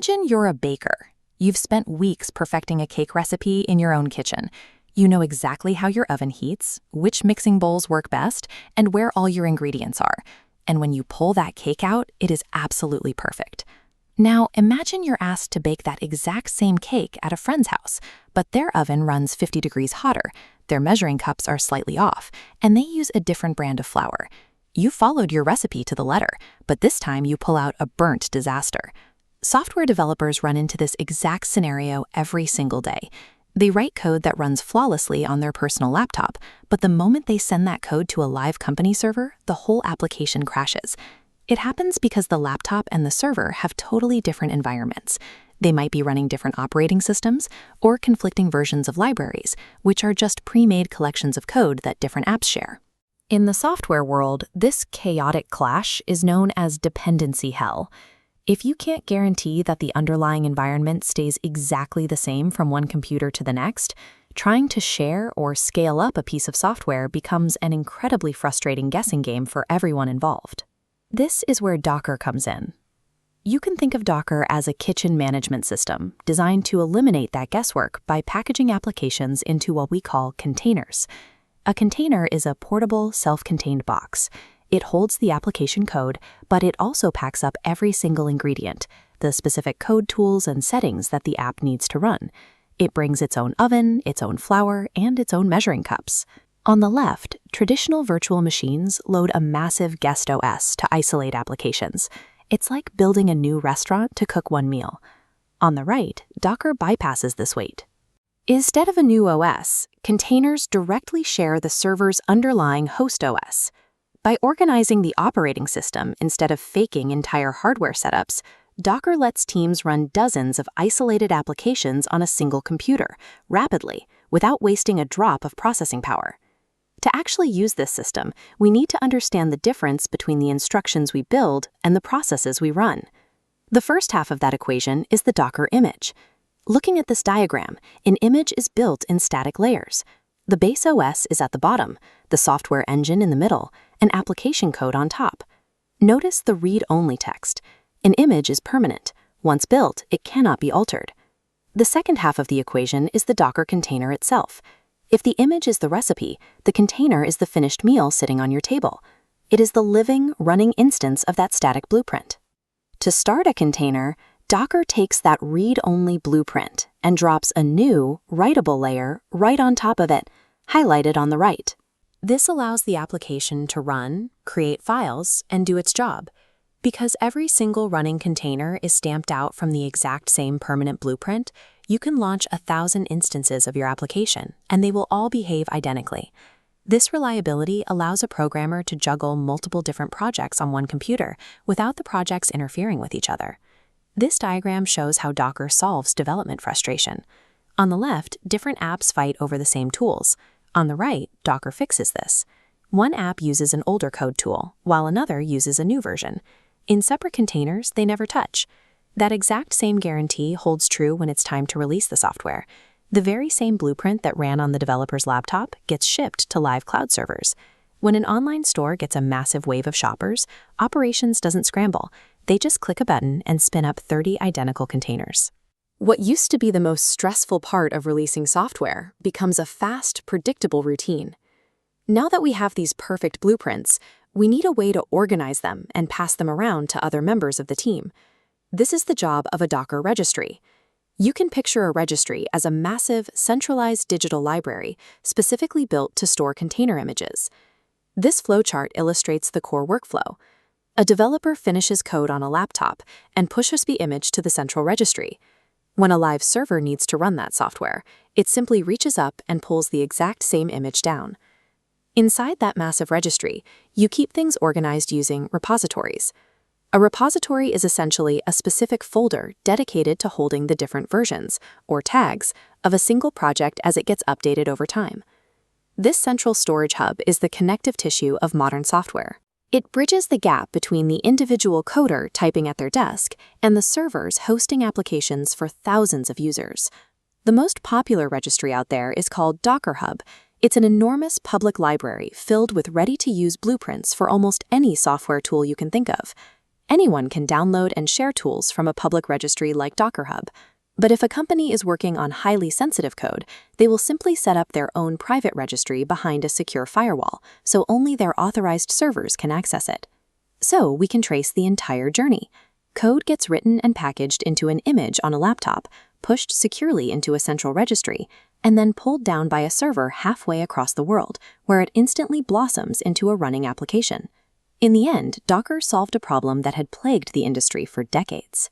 Imagine you're a baker. You've spent weeks perfecting a cake recipe in your own kitchen. You know exactly how your oven heats, which mixing bowls work best, and where all your ingredients are. And when you pull that cake out, it is absolutely perfect. Now, imagine you're asked to bake that exact same cake at a friend's house, but their oven runs 50 degrees hotter, their measuring cups are slightly off, and they use a different brand of flour. You followed your recipe to the letter, but this time you pull out a burnt disaster. Software developers run into this exact scenario every single day. They write code that runs flawlessly on their personal laptop, but the moment they send that code to a live company server, the whole application crashes. It happens because the laptop and the server have totally different environments. They might be running different operating systems or conflicting versions of libraries, which are just pre-made collections of code that different apps share. In the software world, this chaotic clash is known as dependency hell. If you can't guarantee that the underlying environment stays exactly the same from one computer to the next, trying to share or scale up a piece of software becomes an incredibly frustrating guessing game for everyone involved. This is where Docker comes in. You can think of Docker as a kitchen management system designed to eliminate that guesswork by packaging applications into what we call containers. A container is a portable, self-contained box. It holds the application code, but it also packs up every single ingredient, the specific code tools and settings that the app needs to run. It brings its own oven, its own flour, and its own measuring cups. On the left, traditional virtual machines load a massive guest OS to isolate applications. It's like building a new restaurant to cook one meal. On the right, Docker bypasses this wait. Instead of a new OS, containers directly share the server's underlying host OS. By organizing the operating system instead of faking entire hardware setups, Docker lets teams run dozens of isolated applications on a single computer, rapidly, without wasting a drop of processing power. To actually use this system, we need to understand the difference between the instructions we build and the processes we run. The first half of that equation is the Docker image. Looking at this diagram, an image is built in static layers. The base OS is at the bottom, the software engine in the middle, and application code on top. Notice the read-only text. An image is permanent. Once built, it cannot be altered. The second half of the equation is the Docker container itself. If the image is the recipe, the container is the finished meal sitting on your table. It is the living, running instance of that static blueprint. To start a container, Docker takes that read-only blueprint and drops a new, writable layer right on top of it, highlighted on the right. This allows the application to run, create files, and do its job. Because every single running container is stamped out from the exact same permanent blueprint, you can launch 1,000 instances of your application, and they will all behave identically. This reliability allows a programmer to juggle multiple different projects on one computer without the projects interfering with each other. This diagram shows how Docker solves development frustration. On the left, different apps fight over the same tools. On the right, Docker fixes this. One app uses an older code tool, while another uses a new version. In separate containers, they never touch. That exact same guarantee holds true when it's time to release the software. The very same blueprint that ran on the developer's laptop gets shipped to live cloud servers. When an online store gets a massive wave of shoppers, operations doesn't scramble. They just click a button and spin up 30 identical containers. What used to be the most stressful part of releasing software becomes a fast, predictable routine. Now that we have these perfect blueprints, we need a way to organize them and pass them around to other members of the team. This is the job of a Docker registry. You can picture a registry as a massive, centralized digital library specifically built to store container images. This flowchart illustrates the core workflow. A developer finishes code on a laptop and pushes the image to the central registry. When a live server needs to run that software, it simply reaches up and pulls the exact same image down. Inside that massive registry, you keep things organized using repositories. A repository is essentially a specific folder dedicated to holding the different versions, or tags, of a single project as it gets updated over time. This central storage hub is the connective tissue of modern software. It bridges the gap between the individual coder typing at their desk and the servers hosting applications for thousands of users. The most popular registry out there is called Docker Hub. It's an enormous public library filled with ready-to-use blueprints for almost any software tool you can think of. Anyone can download and share tools from a public registry like Docker Hub. But if a company is working on highly sensitive code, they will simply set up their own private registry behind a secure firewall, so only their authorized servers can access it. So we can trace the entire journey. Code gets written and packaged into an image on a laptop, pushed securely into a central registry, and then pulled down by a server halfway across the world, where it instantly blossoms into a running application. In the end, Docker solved a problem that had plagued the industry for decades.